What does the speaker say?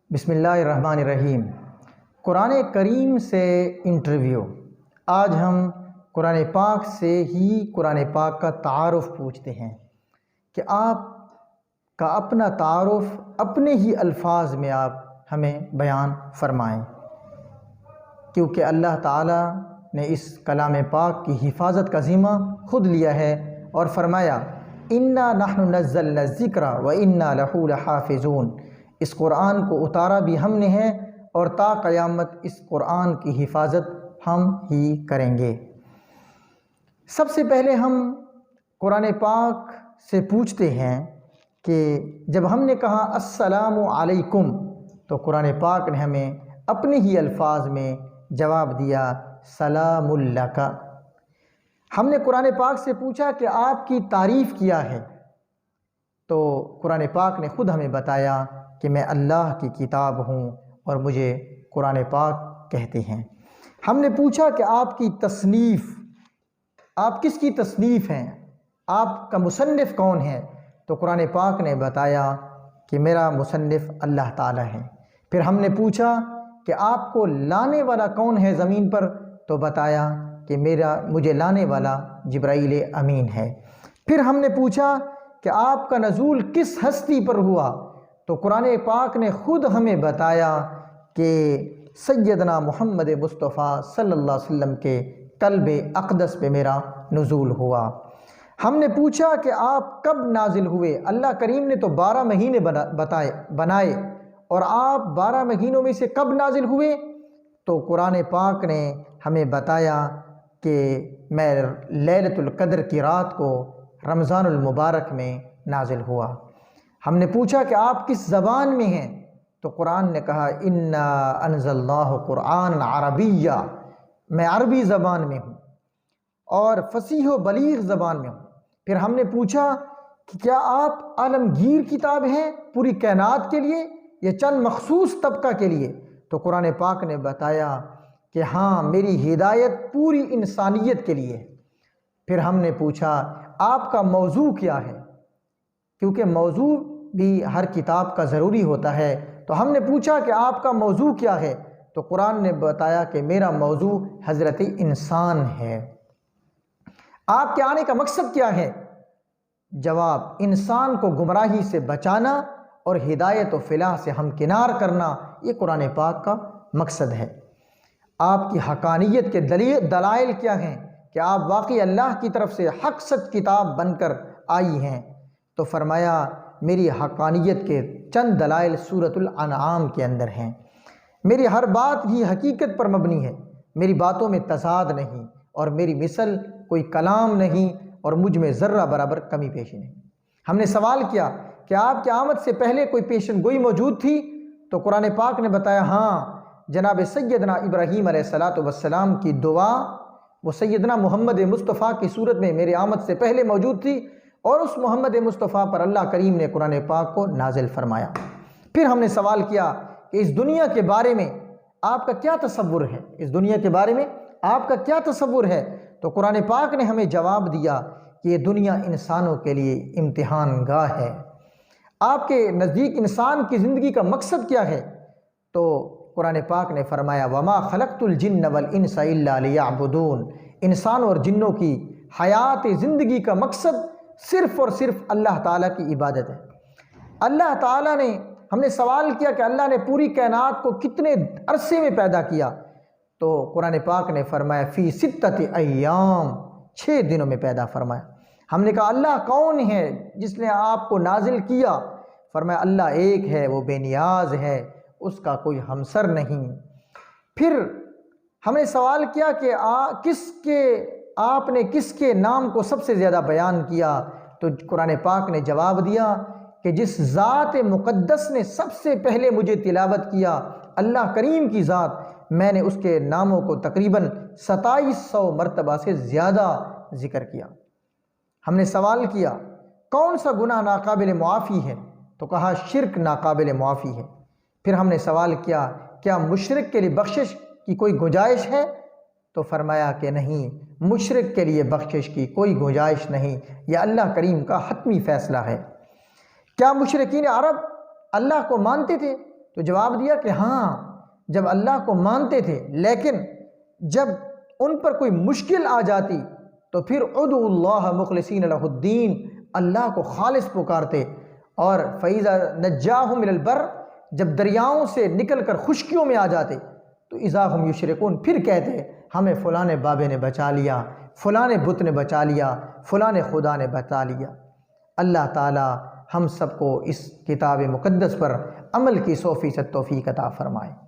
بسم اللہ الرحمن الرحیم۔ قرآن کریم سے انٹرویو۔ آج ہم قرآن پاک سے ہی قرآن پاک کا تعارف پوچھتے ہیں کہ آپ کا اپنا تعارف اپنے ہی الفاظ میں آپ ہمیں بیان فرمائیں، کیونکہ اللہ تعالیٰ نے اس کلام پاک کی حفاظت کا ذمہ خود لیا ہے اور فرمایا انا نحن نزلنا الذکر وانا لہ لحافظون۔ اس قرآن کو اتارا بھی ہم نے ہے اور تا قیامت اس قرآن کی حفاظت ہم ہی کریں گے۔ سب سے پہلے ہم قرآن پاک سے پوچھتے ہیں کہ جب ہم نے کہا السلام علیکم تو قرآن پاک نے ہمیں اپنے ہی الفاظ میں جواب دیا سلام لک۔ ہم نے قرآن پاک سے پوچھا کہ آپ کی تعریف کیا ہے، تو قرآن پاک نے خود ہمیں بتایا کہ میں اللہ کی کتاب ہوں اور مجھے قرآن پاک کہتے ہیں۔ ہم نے پوچھا کہ آپ کی تصنیف، آپ کس کی تصنیف ہیں، آپ کا مصنف کون ہے، تو قرآن پاک نے بتایا کہ میرا مصنف اللہ تعالیٰ ہے۔ پھر ہم نے پوچھا کہ آپ کو لانے والا کون ہے زمین پر، تو بتایا کہ مجھے لانے والا جبرائیل امین ہے۔ پھر ہم نے پوچھا کہ آپ کا نزول کس ہستی پر ہوا، تو قرآن پاک نے خود ہمیں بتایا کہ سیدنا محمد مصطفیٰ صلی اللہ علیہ وسلم کے قلب اقدس پہ میرا نزول ہوا۔ ہم نے پوچھا کہ آپ کب نازل ہوئے، اللہ کریم نے تو 12 مہینے بنائے اور آپ 12 مہینوں میں سے کب نازل ہوئے، تو قرآن پاک نے ہمیں بتایا کہ میں لیلۃ القدر کی رات کو رمضان المبارک میں نازل ہوا۔ ہم نے پوچھا کہ آپ کس زبان میں ہیں، تو قرآن نے کہا انا انزلناہ قرآن عربیہ، میں عربی زبان میں ہوں اور فصیح و بلیغ زبان میں ہوں۔ پھر ہم نے پوچھا کہ کیا آپ عالمگیر کتاب ہیں پوری کائنات کے لیے یا چند مخصوص طبقہ کے لیے، تو قرآن پاک نے بتایا کہ ہاں میری ہدایت پوری انسانیت کے لیے ہے۔ پھر ہم نے پوچھا آپ کا موضوع کیا ہے، کیونکہ موضوع بھی ہر کتاب کا ضروری ہوتا ہے، تو ہم نے پوچھا کہ آپ کا موضوع کیا ہے، تو قرآن نے بتایا کہ میرا موضوع حضرت انسان ہے۔ آپ کے آنے کا مقصد کیا ہے، جواب انسان کو گمراہی سے بچانا اور ہدایت و فلاح سے ہمکنار کرنا، یہ قرآن پاک کا مقصد ہے۔ آپ کی حقانیت کے دلائل کیا ہیں کہ آپ واقعی اللہ کی طرف سے حق سچ کتاب بن کر آئی ہیں، تو فرمایا میری حقانیت کے چند دلائل سورۃ الانعام کے اندر ہیں۔ میری ہر بات ہی حقیقت پر مبنی ہے، میری باتوں میں تضاد نہیں اور میری مثل کوئی کلام نہیں اور مجھ میں ذرہ برابر کمی پیشی نہیں۔ ہم نے سوال کیا کہ آپ کی آمد سے پہلے کوئی پیشن گوئی موجود تھی، تو قرآن پاک نے بتایا ہاں جناب سیدنا ابراہیم علیہ السلام کی دعا وہ سیدنا محمد مصطفیٰ کی صورت میں میری آمد سے پہلے موجود تھی، اور اس محمد مصطفیٰ پر اللہ کریم نے قرآن پاک کو نازل فرمایا۔ پھر ہم نے سوال کیا کہ اس دنیا کے بارے میں آپ کا کیا تصور ہے، اس دنیا کے بارے میں آپ کا کیا تصور ہے، تو قرآن پاک نے ہمیں جواب دیا کہ یہ دنیا انسانوں کے لیے امتحان گاہ ہے۔ آپ کے نزدیک انسان کی زندگی کا مقصد کیا ہے، تو قرآن پاک نے فرمایا وما خلقت الجن والانس الا لیعبدون۔ انسانوں اور جنوں کی حیات زندگی کا مقصد صرف اور صرف اللہ تعالیٰ کی عبادت ہے۔ اللہ تعالیٰ نے، ہم نے سوال کیا کہ اللہ نے پوری کائنات کو کتنے عرصے میں پیدا کیا، تو قرآن پاک نے فرمایا فی 6 ایام، 6 دنوں میں پیدا فرمایا۔ ہم نے کہا اللہ کون ہے جس نے آپ کو نازل کیا، فرمایا اللہ ایک ہے، وہ بے نیاز ہے، اس کا کوئی ہمسر نہیں۔ پھر ہم نے سوال کیا کہ آپ نے کس کے نام کو سب سے زیادہ بیان کیا، تو قرآن پاک نے جواب دیا کہ جس ذات مقدس نے سب سے پہلے مجھے تلاوت کیا، اللہ کریم کی ذات، میں نے اس کے ناموں کو تقریباً 2700 مرتبہ سے زیادہ ذکر کیا۔ ہم نے سوال کیا کون سا گناہ ناقابل معافی ہے، تو کہا شرک ناقابل معافی ہے۔ پھر ہم نے سوال کیا کیا مشرک کے لیے بخشش کی کوئی گنجائش ہے، تو فرمایا کہ نہیں، مشرک کے لیے بخشش کی کوئی گنجائش نہیں، یہ اللہ کریم کا حتمی فیصلہ ہے۔ کیا مشرکین عرب اللہ کو مانتے تھے، تو جواب دیا کہ ہاں، جب اللہ کو مانتے تھے لیکن جب ان پر کوئی مشکل آ جاتی تو پھر ادعوا اللہ مخلصین لہ الدین، اللہ کو خالص پکارتے، اور فَإِذَا نَجَّاهُمْ مِنَ الْبَرِّ، جب دریاؤں سے نکل کر خشکیوں میں آ جاتے تو اذا ہم یشرکون، پھر کہتے ہمیں فلاں بابے نے بچا لیا، فلاں بت نے بچا لیا، فلاں خدا نے بچا لیا۔ اللہ تعالی ہم سب کو اس کتاب مقدس پر عمل کی 100% توفیق عطا فرمائے۔